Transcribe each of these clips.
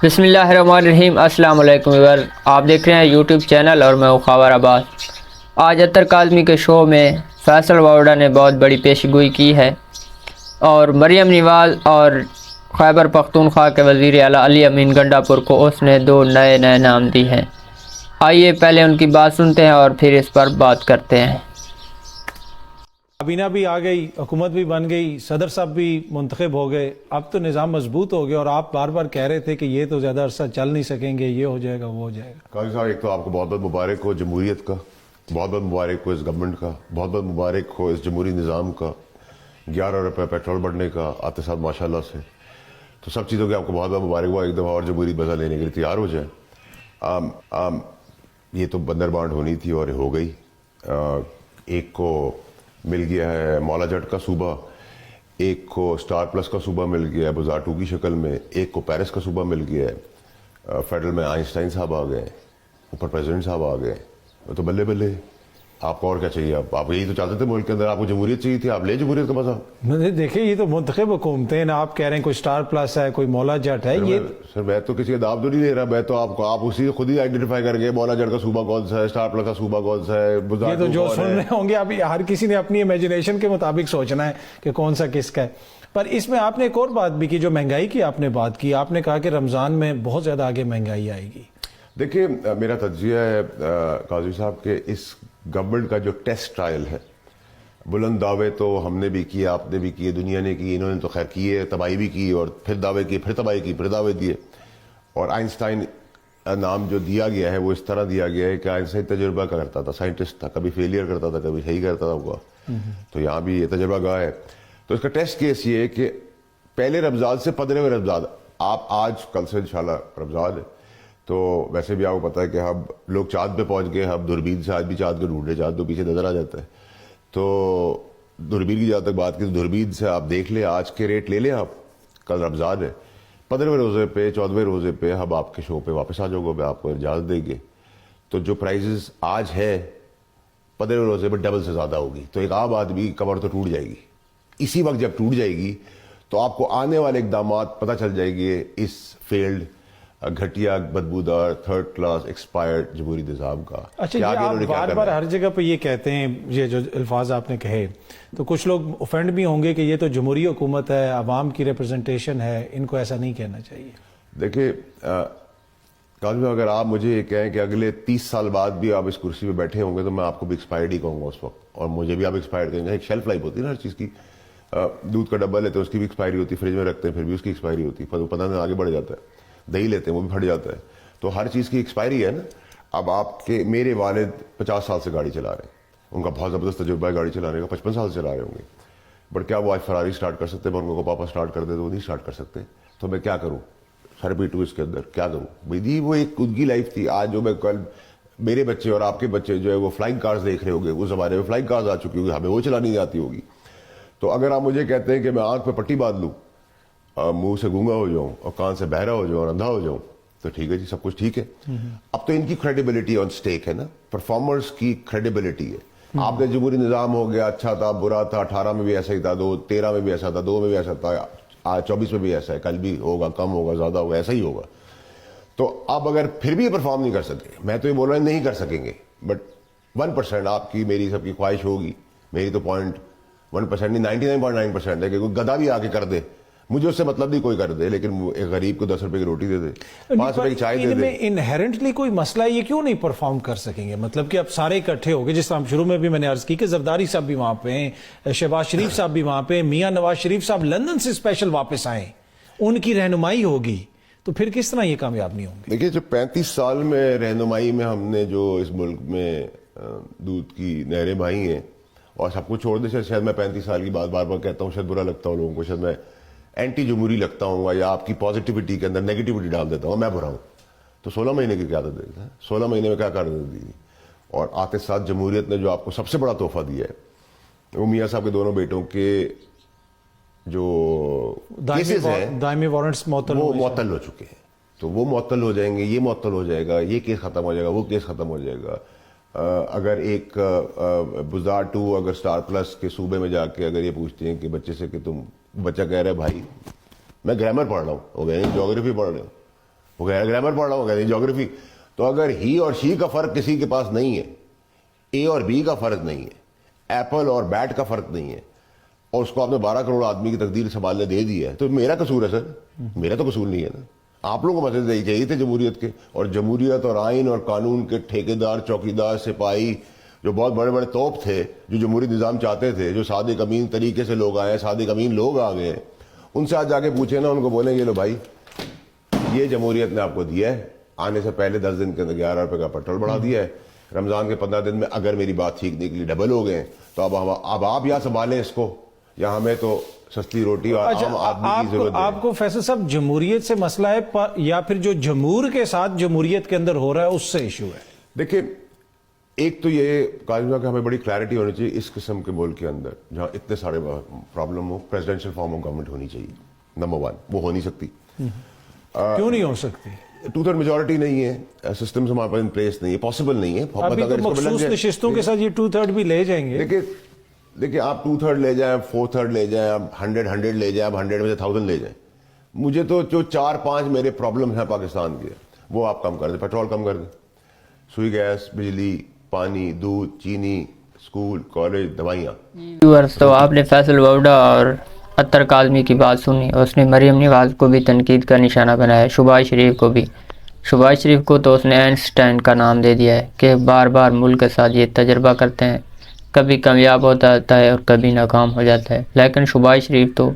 بسم اللہ الرحمن الرحیم۔ السلام علیکم ویور، آپ دیکھ رہے ہیں یوٹیوب چینل اور میں خاور عباس۔ آج اتر کاظمی کے شو میں فیصل واوڈا نے بہت بڑی پیشی گوئی کی ہے اور مریم نواز اور خیبر پختونخوا کے وزیر اعلیٰ علی امین گنڈا پور کو اس نے دو نئے نام دی ہیں۔ آئیے پہلے ان کی بات سنتے ہیں اور پھر اس پر بات کرتے ہیں۔ کابینہ بھی آ گئی، حکومت بھی بن گئی، صدر صاحب بھی منتخب ہو گئے، اب تو نظام مضبوط ہو گیا اور آپ بار بار کہہ رہے تھے کہ یہ تو زیادہ عرصہ چل نہیں سکیں گے، یہ ہو جائے گا وہ ہو جائے گا۔ قاضی صاحب، ایک تو آپ کو بہت بہت مبارک ہو جمہوریت کا، بہت بہت مبارک ہو اس گورنمنٹ کا، بہت بہت مبارک ہو اس جمہوری نظام کا، 11 روپے پیٹرول بڑھنے کا آتے ساتھ ماشاء اللہ سے، تو سب چیزوں کے آپ کو بہت بہت مبارک ہوا۔ ایک دفعہ اور جمہوری مزہ لینے کے لیے تیار ہو جائیں۔ یہ تو بندر بانٹ ہونی تھی اور ہو گئی۔ ایک کو مل گیا ہے مولا جٹ کا صوبہ، ایک کو سٹار پلس کا صوبہ مل گیا ہے بزار 2 کی شکل میں، ایک کو پیرس کا صوبہ مل گیا ہے، فیڈرل میں آئنسٹائن صاحب آ گئے، اوپر پریزیڈنٹ صاحب آ گئے، تو بلے بلے آپ کو اور کیا چاہیے؟ آپ یہی تو چاہتے تھے ملک کے اندر، آپ کو جمہوریت چاہیے تھی، آپ لے جمہوریت کا مزہ۔ دیکھیں یہ تو منتخب حکومتیں ہیں، آپ کہہ رہے ہیں کوئی سٹار پلس ہے، کوئی مولا جٹ ہے۔ یہ سر میں تو کسی کا دعوت تو نہیں دے رہا، میں تو آپ اسی خود ہی آئیڈینٹیفائی کریں گے مولا جٹ کا صوبہ کون سا ہے، سٹار پلس کا صوبہ کون سا ہے، یہ تو جو سن رہے ہوں گے ابھی ہر کسی نے اپنی امیجنیشن کے مطابق سوچنا ہے کہ کون سا کس کا ہے۔ پر اس میں آپ نے ایک اور بات بھی کی، جو مہنگائی کی آپ نے بات کی، آپ نے کہا کہ رمضان میں بہت زیادہ آگے مہنگائی آئے گی۔ دیکھیے میرا تجزیہ ہے قاضی صاحب کہ اس گورنمنٹ کا جو ٹیسٹ ٹرائل ہے، بلند دعوے تو ہم نے بھی کیے، آپ نے بھی کیے، دنیا نے کی، انہوں نے تو خیر کیے، تباہی بھی کی اور پھر دعوے کیے، پھر تباہی کی، پھر دعوے دیے۔ اور آئنسٹائن نام جو دیا گیا ہے وہ اس طرح دیا گیا ہے کہ آئنسٹائن تجربہ کرتا تھا، سائنٹسٹ تھا، کبھی فیلئر کرتا تھا، کبھی صحیح کرتا تھا، تو یہاں بھی یہ تجربہ گاہ ہے۔ تو اس کا ٹیسٹ کیس یہ ہے کہ پہلے رمضان سے 15ویں رمضان، آپ آج کل سے انشاءاللہ رمضان ہے، تو ویسے بھی آپ کو پتا ہے کہ ہم لوگ چاند پہ پہنچ گئے، ہم دوربین سے آج بھی چاند کو ڈھونڈ رہے، چاند تو پیچھے نظر آ جاتا ہے۔ تو دوربین کی جہاں تک بات کی تو دوربین سے آپ دیکھ لیں، آج کے ریٹ لے لیں، آپ کل رمضان ہے، 15ویں روزے پہ 14ویں روزے پہ ہم آپ کے شو پہ واپس آ جاؤ گے، آپ کو اجازت دیں گے، تو جو پرائزز آج ہے 15ویں روزے پہ ڈبل سے زیادہ ہوگی، تو ایک عام آدمی کمر تو ٹوٹ جائے گی۔ اسی وقت جب ٹوٹ جائے گی تو آپ کو آنے والے اقدامات پتہ چل جائے گی اس فیلڈ گھٹیا بدبودار تھرڈ کلاس ایکسپائرڈ جمہوری نظام کا۔ اچھا، یہ آپ بار بار ہر جگہ پہ یہ کہتے ہیں، یہ جو الفاظ آپ نے کہے تو کچھ لوگ اوفینڈ بھی ہوں گے کہ یہ تو جمہوری حکومت ہے، عوام کی ریپرزنٹیشن ہے، ان کو ایسا نہیں کہنا چاہیے۔ دیکھیں قاضی صاحب، اگر آپ مجھے یہ کہیں کہ اگلے 30 سال بعد بھی آپ اس کرسی پہ بیٹھے ہوں گے تو میں آپ کو بھی ایکسپائرڈ ہی کہوں گا اس وقت، اور مجھے بھی آپ ایکسپائرڈ کہیں گے۔ ایک شیلف لائف ہوتی ہے نا ہر چیز کی، دودھ کا ڈبہ لیتے ہیں اس کی بھی ایکسپائری ہوتی ہے، فریج میں رکھتے ہیں پھر بھی اس کی ایکسپائری ہوتی ہے، 15 دن آگے بڑھ جاتا ہے، دہی لیتے ہیں وہ بھی پھٹ جاتا ہے، تو ہر چیز کی ایکسپائری ہے نا۔ اب آپ کے میرے والد 50 سال سے گاڑی چلا رہے ہیں، ان کا بہت زبردست تجربہ ہے گاڑی چلانے کا، 55 سال سے چلا رہے ہوں گے، بٹ کیا وہ آج فراری سٹارٹ کر سکتے ہیں؟ میں ان کو پاپا سٹارٹ کر دے تو وہ نہیں سٹارٹ کر سکتے، تو میں کیا کروں؟ تھراپی ٹو اس کے اندر کیا کروں بھائی؟ وہ ایک ان کی لائف تھی۔ آج جو میں کل میرے بچے اور آپ کے بچے جو ہے وہ فلائنگ کارز دیکھ رہے ہوں گے، اس زمانے میں فلائنگ کارز آ چکی ہوگی، ہمیں وہ چلانی نہیں آتی ہوگی۔ تو اگر آپ مجھے کہتے ہیں کہ میں آنکھ پہ پٹی باندھ لوں، منہ سے گونگا ہو جاؤں اور کان سے بہرا ہو جاؤں اور اندھا ہو جاؤں تو ٹھیک ہے جی، سب کچھ ٹھیک ہے۔ اب تو ان کی کریڈیبلٹی آن سٹیک ہے نا، پرفارمرز کی کریڈیبلٹی ہے۔ آپ نے جمہوری نظام ہو گیا، اچھا تھا برا تھا، 18 میں بھی ایسا ہی تھا، 13 میں بھی ایسا تھا، 2 میں بھی ایسا تھا، آج 24 میں بھی ایسا ہے، کل بھی ہوگا، کم ہوگا زیادہ ہوگا، ایسا ہی ہوگا۔ تو آپ اگر پھر بھی پرفارم نہیں کر سکے، میں تو یہ بول رہا ہوں نہیں کر سکیں گے، بٹ 1% آپ کی میری سب کی خواہش ہوگی، میری تو 0.1% نہیں 99.9% ہے کہ کوئی گدھا بھی آ کے کر دے، مجھے اس سے مطلب نہیں کوئی کر دے، لیکن ایک غریب کو 10 روپے کی روٹی دے دے، 5 روپے کی چائے دے دے۔ ان میں انہیرنٹلی کوئی مسئلہ ہے، یہ کیوں نہیں پرفارم کر سکیں گے؟ مطلب کہ اب سارے اکٹھے ہو گئے، جس طرح شروع میں بھی میں نے عرض کی کہ زرداری صاحب بھی وہاں پہ ہیں، شہباز شریف صاحب بھی وہاں پہ، میاں نواز شریف صاحب لندن سے اسپیشل واپس آئے، ان کی رہنمائی ہوگی، تو پھر کس طرح یہ کامیاب نہیں ہوں گے؟ دیکھیے جو 35 سال میں رہنمائی میں ہم نے جو اس ملک میں دودھ کی نہریں بہائی ہیں، اور سب کچھ چھوڑ دے، شاید میں 35 سال کی بات بار بار کہتا ہوں، شاید برا لگتا ہوں لوگوں کو، شاید میں اینٹی جمہوری لگتا ہوں یا آپ کی پازیٹیوٹی کے اندر نیگیٹیوٹی ڈال دیتا ہوں، میں برا ہوں۔ تو 16 مہینے کی قیادت دیتا ہے، 16 مہینے میں کیا قیادت دی، اور آتے ساتھ جمہوریت نے جو آپ کو سب سے بڑا تحفہ دیا ہے وہ میاں صاحب کے دونوں بیٹوں کے جو کیسز ہیں دائمی وارنٹس وہ معطل ہو چکے ہیں، تو وہ معطل ہو جائیں گے، یہ معطل ہو جائے گا، یہ کیس ختم ہو جائے گا، وہ کیس ختم ہو جائے گا۔ اگر ایک بزار 2 اگر سٹار پلس کے صوبے میں جا کے اگر یہ پوچھتے ہیں کہ بچے سے کہ تم، بچہ کہہ رہا ہے بھائی میں گرامر پڑھ رہا ہوں، وہ کہہ رہے ہیں جیوگرافی پڑھ رہے ہوں، وہ گرامر پڑھ رہا ہوں, کہتے ہیں جیوگرافی. تو اگر ہی اور شی کا فرق کسی کے پاس نہیں ہے, اے اور بی کا فرق نہیں ہے, ایپل اور بیٹ کا فرق نہیں ہے, اور اس کو آپ نے 12 کروڑ آدمی کی تقدیر سنبھالنے دے دی ہے, تو میرا قصور ہے سر؟ میرا تو قصور نہیں ہے نا. آپ لوگوں کو مسئلے چاہیے تھے جمہوریت کے, اور جمہوریت اور آئین اور قانون کے ٹھیکیدار, چوکیدار, سپاہی, جو بہت بڑے بڑے توپ تھے, جو جمہوری نظام چاہتے تھے, جو صادق امین طریقے سے لوگ آئے, صادق امین لوگ آ گئے, ان سے آج جا کے پوچھیں نا, ان کو بولیں یہ لو بھائی, یہ جمہوریت نے آپ کو دیا ہے, آنے سے پہلے 10 دن کے اندر 11 روپے کا پیٹرول بڑھا دیا ہے, رمضان کے 15 دن میں اگر میری بات ٹھیکنے کے لیے ڈبل ہو گئے, تو اب آپ یا سنبھالیں اس کو, یا ہمیں تو سستی روٹی اور عام آدمی کی ضرورت ہے. آپ کو فیصل صاحب جمہوریت سے مسئلہ ہے یا پھر جو جمہور کے ساتھ جمہوریت کے اندر ہو رہا ہے اس سے ایشو ہے؟ دیکھیں, ایک تو یہ کاظم صاحب کہ ہمیں بڑی کلیئرٹی ہونی چاہیے اس قسم کے ملک کے اندر جہاں اتنے سارے problem who. Presidential form of government ہونی چاہیے, نمبر 1. وہ ہو نہیں سکتی. کیوں نہیں ہو سکتی؟ 2/3 میجورٹی نہیں ہے, سسٹمز ہمارے پاس ان پلیس نہیں ہے, پاسبل نہیں ہے. ابھی تو مخصوص نشستوں کے ساتھ یہ 2/3 بھی لے جائیں گے. دیکھیں آپ 2/3 لے جائیں, 4/3 لے جائیں, آپ 100 لے جائیں, آپ 100 میں سے 1000 لے جائیں, مجھے تو جو 4-5 میرے پرابلم ہیں پاکستان کے, وہ آپ کم کر دیں. پیٹرول کم کر دیں, سوئی گیس, بجلی, پانی, دودھ, چینی, اسکول, کالج, دوائیاں. تو آپ نے فیصل ووڈا اور اطہر کاظمی کی بات سنی, اس نے مریم نواز کو بھی تنقید کا نشانہ بنایا, شہباز شریف کو بھی. شہباز شریف کو تو اس نے آئنسٹائن کا نام دے دیا ہے کہ بار بار ملک کے ساتھ یہ تجربہ کرتے ہیں, کبھی کامیاب ہوتا ہے اور کبھی ناکام ہو جاتا ہے. لیکن شہباز شریف تو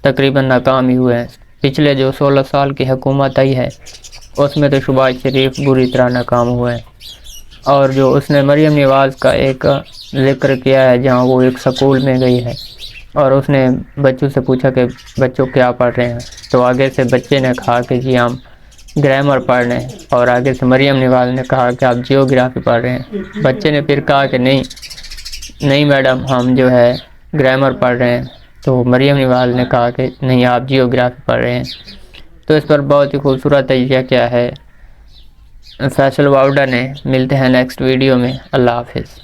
تقریباً ناکام ہی ہوئے ہیں. پچھلے جو 16 سال کی حکومت آئی ہے اس میں تو شہباز شریف بری طرح ناکام ہوئے ہیں. اور جو اس نے مریم نواز کا ایک ذکر کیا ہے جہاں وہ ایک سکول میں گئی ہے اور اس نے بچوں سے پوچھا کہ بچوں کیا پڑھ رہے ہیں, تو آگے سے بچے نے کہا کہ جی ہم گرامر پڑھ رہے ہیں, اور آگے سے مریم نواز نے کہا کہ آپ جیوگرافی پڑھ رہے ہیں. بچے نے پھر کہا کہ نہیں میڈم ہم جو ہے گرامر پڑھ رہے ہیں, تو مریم نواز نے کہا کہ نہیں آپ جیوگرافی پڑھ رہے ہیں. تو اس پر بہت ہی خوبصورت تجزیہ کیا ہے فیصل ووڈا نے. ملتے ہیں نیکسٹ ویڈیو میں, اللہ حافظ.